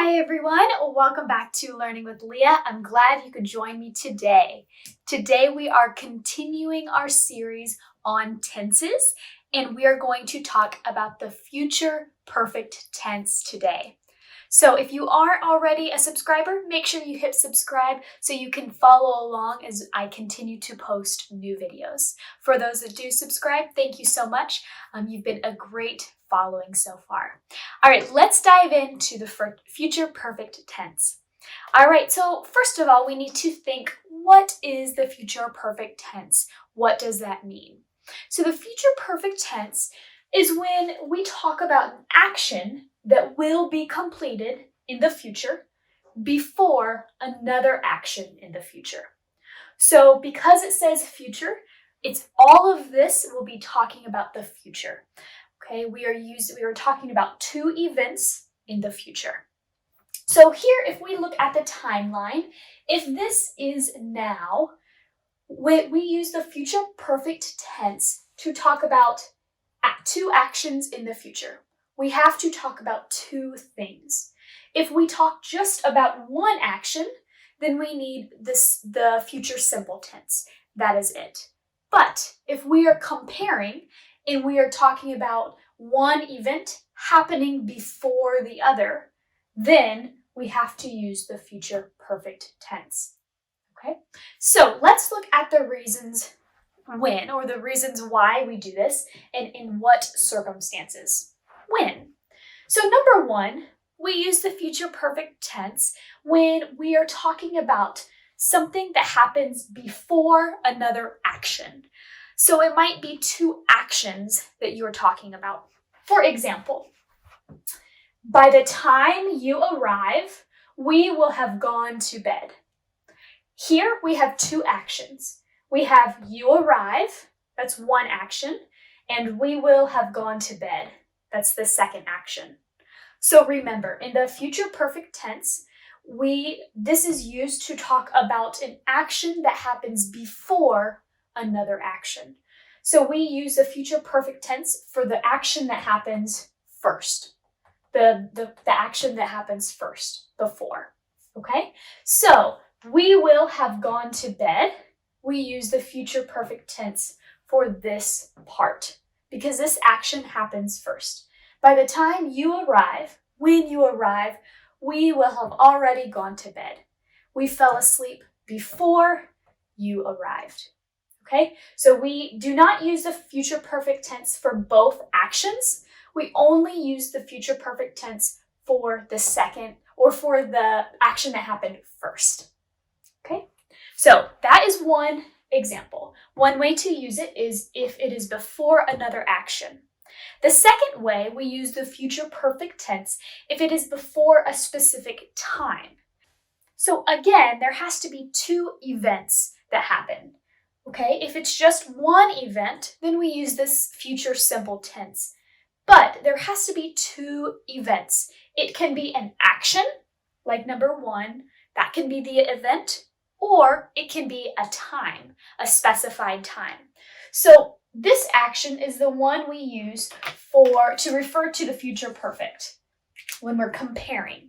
Hi everyone, welcome back to Learning with Leah. I'm glad you could join me today. Today we are continuing our series on tenses, and we are going to talk about the future perfect tense today. So if you aren't already a subscriber, make sure you hit subscribe so you can follow along as I continue to post new videos. For those that do subscribe, thank you so much. You've been a great following so far. All right, let's dive into the future perfect tense. All right, so first of all, we need to think, what is the future perfect tense? What does that mean? So the future perfect tense is when we talk about an action that will be completed in the future before another action in the future. So because it says future, it's all of this will be talking about the future. Okay, we are talking about two events in the future. So here, if we look at the timeline, if this is now, we use the future perfect tense to talk about two actions in the future. We have to talk about two things. If we talk just about one action, then we need the future simple tense. That is it. But if we are comparing and we are talking about one event happening before the other, then we have to use the future perfect tense. Okay? So let's look at the reasons when, or the reasons why we do this, and in what circumstances. When. So number one, we use the future perfect tense when we are talking about something that happens before another action. So it might be two actions that you're talking about. For example, by the time you arrive, we will have gone to bed. Here we have two actions. We have you arrive, that's one action, and we will have gone to bed, that's the second action. So remember, in the future perfect tense, this is used to talk about an action that happens before another action. So we use the future perfect tense for the action that happens first. The action that happens first, before. Okay? So we will have gone to bed. We use the future perfect tense for this part because this action happens first. By the time you arrive, when you arrive, we will have already gone to bed. We fell asleep before you arrived. Okay, so we do not use the future perfect tense for both actions. We only use the future perfect tense for the second or for the action that happened first. Okay, so that is one example. One way to use it is if it is before another action. The second way we use the future perfect tense if it is before a specific time. So again, there has to be two events that happen. Okay, if it's just one event, then we use this future simple tense. But there has to be two events. It can be an action, like number one, that can be the event, or it can be a time, a specified time. So this action is the one we use to refer to the future perfect when we're comparing.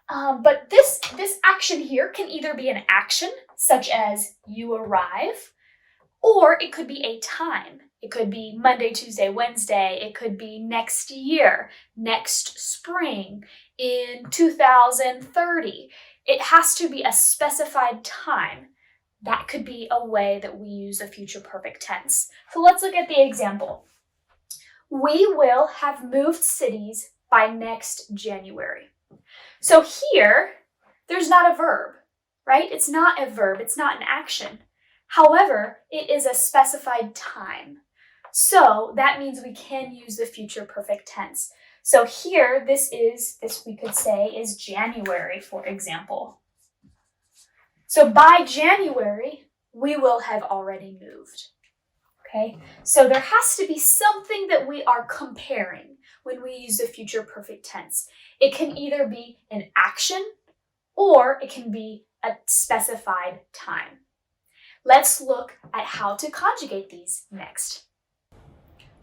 But this action here can either be an action, such as you arrive, or it could be a time. It could be Monday, Tuesday, Wednesday. It could be next year, next spring, in 2030. It has to be a specified time. That could be a way that we use a future perfect tense. So let's look at the example. We will have moved cities by next January. So here, there's not a verb, right? It's not a verb. It's not an action. However, it is a specified time. So that means we can use the future perfect tense. So here, this we could say is January, for example. So by January, we will have already moved. Okay, so there has to be something that we are comparing when we use the future perfect tense. It can either be an action or it can be a specified time. Let's look at how to conjugate these next.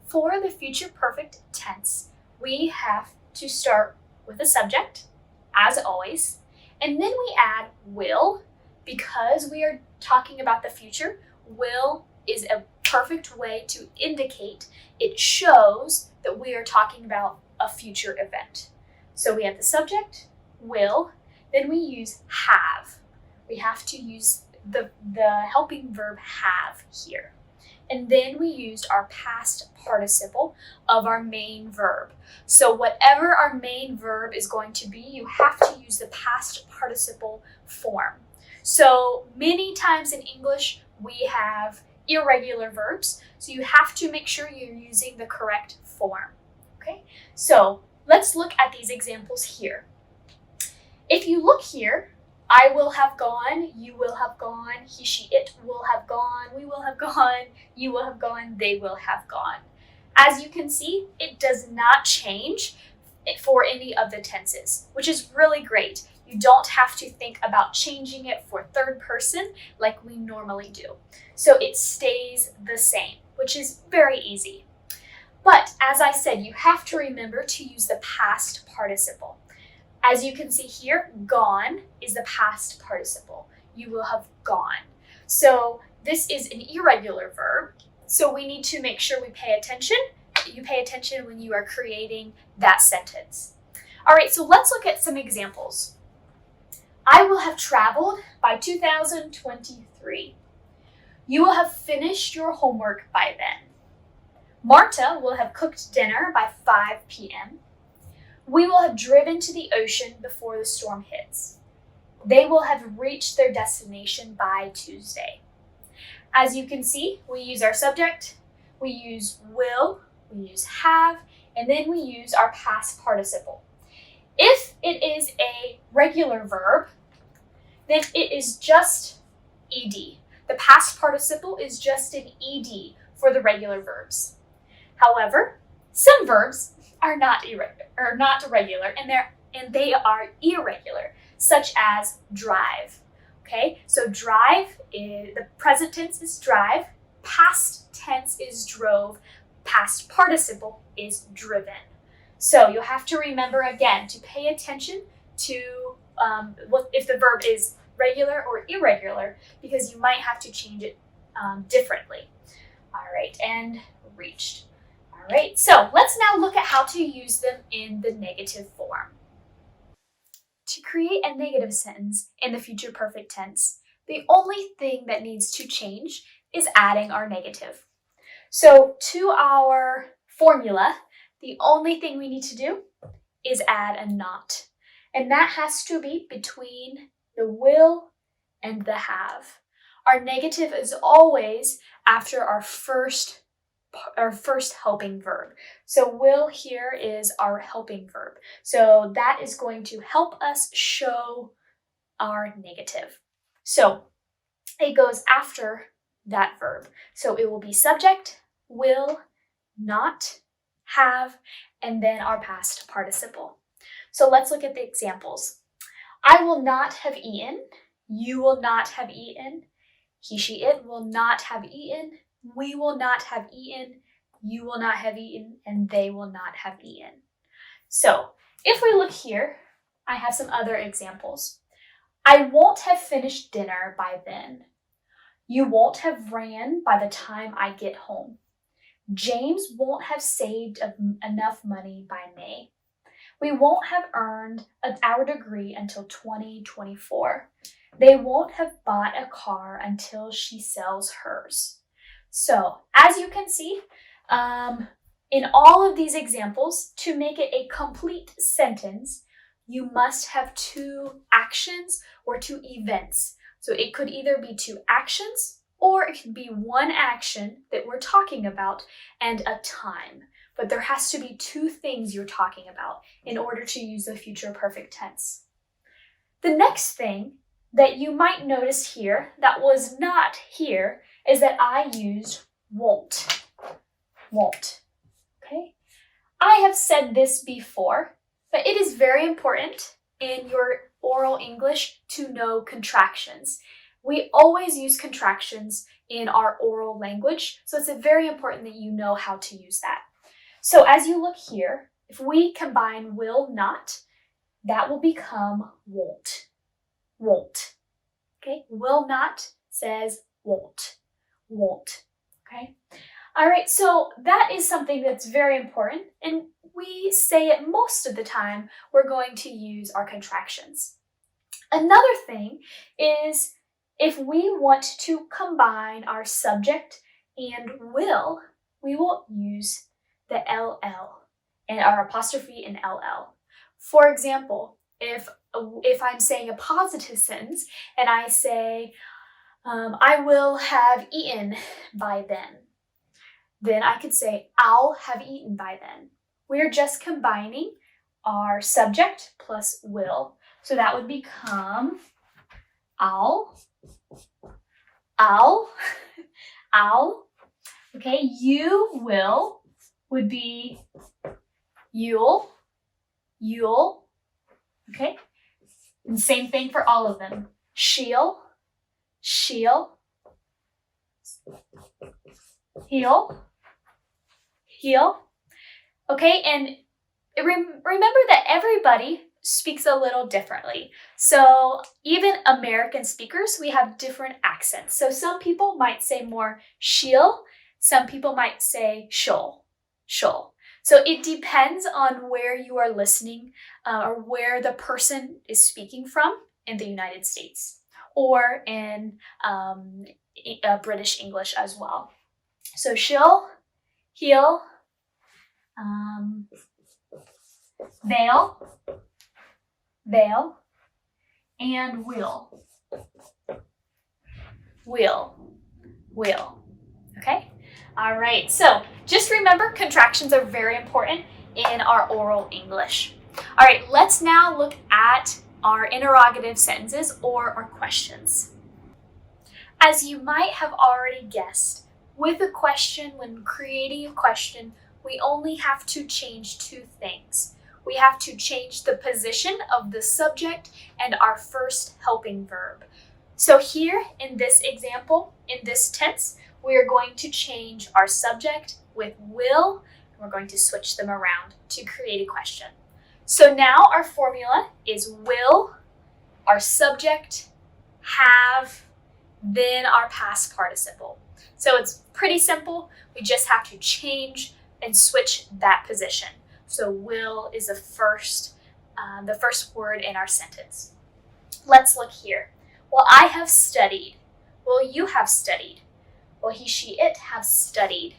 For the future perfect tense, we have to start with a subject, as always. And then we add will, because we are talking about the future. Will is a perfect way to indicate, it shows that we are talking about a future event. So we have the subject, will, then we use have. We have to use the helping verb have here. And then we used our past participle of our main verb. So whatever our main verb is going to be, you have to use the past participle form. So many times in English, we have irregular verbs, so you have to make sure you're using the correct form. Okay, so let's look at these examples here. If you look here, I will have gone, you will have gone, he, she, it will have gone, we will have gone, you will have gone, they will have gone. As you can see, it does not change for any of the tenses, which is really great. You don't have to think about changing it for third person like we normally do. So it stays the same, which is very easy. But as I said, you have to remember to use the past participle. As you can see here, gone is the past participle. You will have gone. So this is an irregular verb. So we need to make sure we pay attention. You pay attention when you are creating that sentence. All right, so let's look at some examples. I will have traveled by 2023. You will have finished your homework by then. Marta will have cooked dinner by 5 p.m. We will have driven to the ocean before the storm hits. They will have reached their destination by Tuesday. As you can see, we use our subject, we use will, we use have, and then we use our past participle. If it is a regular verb, then it is just ed. The past participle is just an ed for the regular verbs. However, some verbs are not regular, and they are irregular, such as drive. Okay, so drive is the present tense is drive, past tense is drove, past participle is driven. So you'll have to remember again to pay attention to if the verb is regular or irregular, because you might have to change it differently. All right, and reached. All right, so let's now look at how to use them in the negative form. To create a negative sentence in the future perfect tense, the only thing that needs to change is adding our negative. So to our formula, the only thing we need to do is add a not. And that has to be between the will and the have. Our negative is always after our first helping verb. So will here is our helping verb. So that is going to help us show our negative. So it goes after that verb. So it will be subject, will, not, have, and then our past participle. So let's look at the examples. I will not have eaten. You will not have eaten. He, she, it will not have eaten. We will not have eaten. You will not have eaten. And they will not have eaten. So if we look here, I have some other examples. I won't have finished dinner by then. You won't have ran by the time I get home. James won't have saved enough money by May. We won't have earned our degree until 2024. They won't have bought a car until she sells hers. So, as you can see, in all of these examples, to make it a complete sentence, you must have two actions or two events. So it could either be two actions or it could be one action that we're talking about and a time. But there has to be two things you're talking about in order to use the future perfect tense. The next thing that you might notice here that was not here is that I used won't. Won't. Okay? I have said this before, but it is very important in your oral English to know contractions. We always use contractions in our oral language, so it's very important that you know how to use that. So as you look here, if we combine will not, that will become won't. Won't. Okay, will not says won't. Won't. Okay. All right, so that is something that's very important, and we say it most of the time. We're going to use our contractions. Another thing is if we want to combine our subject and will, we will use the LL and our apostrophe and LL. For example, if I'm saying a positive sentence and I say, I will have eaten by then I could say, I'll have eaten by then. We're just combining our subject plus will. So that would become I'll. Okay, you will would be you'll. Okay, and same thing for all of them. She'll. He'll. Okay, and remember that everybody speaks a little differently. So even American speakers, we have different accents. So some people might say more she'll, some people might say she'll. So it depends on where you are listening or where the person is speaking from in the United States or in British English as well. So she'll, he'll, they'll, and will. Okay? All right, so just remember contractions are very important in our oral English. All right, let's now look at our interrogative sentences or our questions. As you might have already guessed, with a question, when creating a question, we only have to change two things. We have to change the position of the subject and our first helping verb. So here in this example, in this tense, we are going to change our subject with will, and we're going to switch them around to create a question. So now our formula is will, our subject, have, then our past participle. So it's pretty simple. We just have to change and switch that position. So will is the first word in our sentence. Let's look here. Well, I have studied. Will you have studied? Will he, she, it have studied?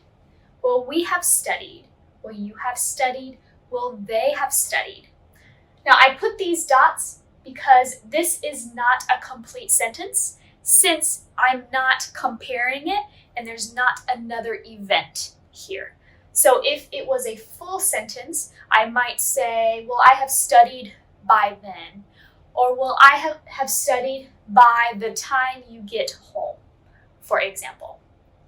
Will we have studied? Will you have studied? Will they have studied? Now I put these dots because this is not a complete sentence since I'm not comparing it and there's not another event here. So if it was a full sentence, I might say, well, I have studied by then, or will I have studied by the time you get home, for example.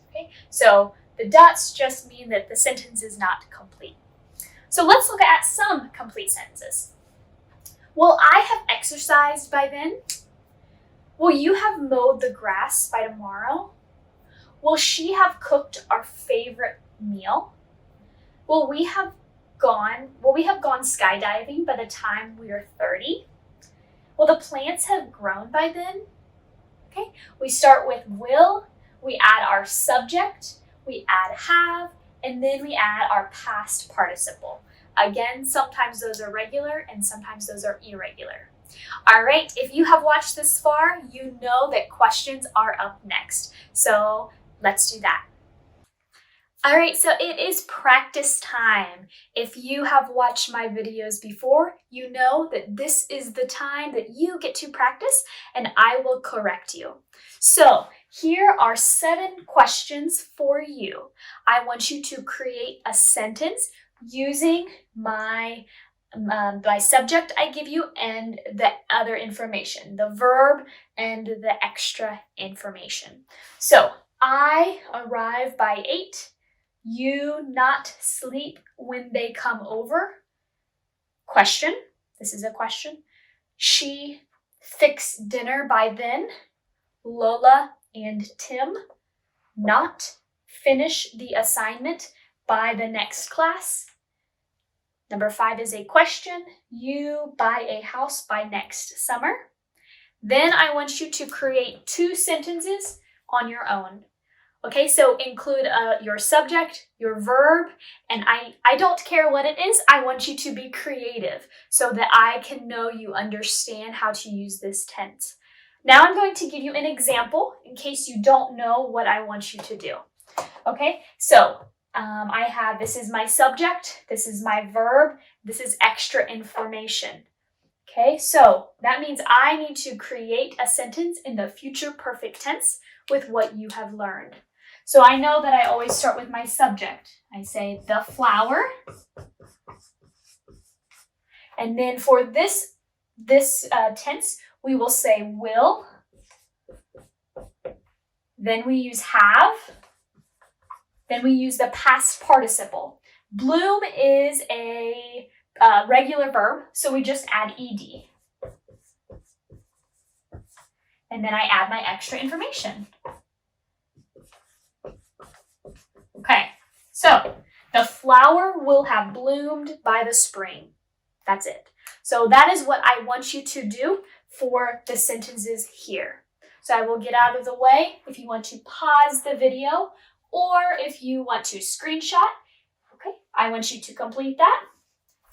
Okay, so the dots just mean that the sentence is not complete. So let's look at some complete sentences. Will I have exercised by then? Will you have mowed the grass by tomorrow? Will she have cooked our favorite meal? Will we have gone skydiving by the time we are 30? Will the plants have grown by then? Okay, we start with will, we add our subject, we add have, and then we add our past participle. Again, sometimes those are regular and sometimes those are irregular. All right, if you have watched this far, you know that questions are up next. So let's do that. All right, so it is practice time. If you have watched my videos before, you know that this is the time that you get to practice and I will correct you. So here are 7 questions for you. I want you to create a sentence using my subject I give you and the other information, the verb and the extra information. So I arrive by 8. You not sleep when they come over? Question. This is a question. She fix dinner by then? Lola and Tim not finish the assignment by the next class? Number 5 is a question. You buy a house by next summer. Then I want you to create 2 sentences on your own. Okay, so include your subject, your verb, and I don't care what it is. I want you to be creative so that I can know you understand how to use this tense. Now I'm going to give you an example in case you don't know what I want you to do. Okay, so this is my subject, this is my verb, this is extra information. Okay, so that means I need to create a sentence in the future perfect tense with what you have learned. So I know that I always start with my subject. I say the flower. And then for this tense, we will say will. Then we use have. Then we use the past participle. Bloom is a regular verb, so we just add ed. And then I add my extra information. Okay, so the flower will have bloomed by the spring. That's it. So that is what I want you to do for the sentences here. So I will get out of the way if you want to pause the video or if you want to screenshot. Okay, I want you to complete that.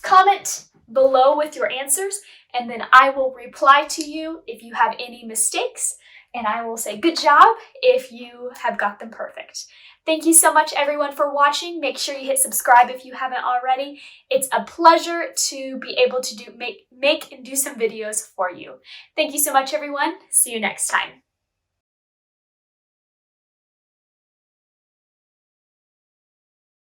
Comment below with your answers, and then I will reply to you if you have any mistakes, and I will say good job if you have got them perfect. Thank you so much, everyone, for watching. Make sure you hit subscribe if you haven't already. It's a pleasure to be able to make and do some videos for you. Thank you so much, everyone. See you next time.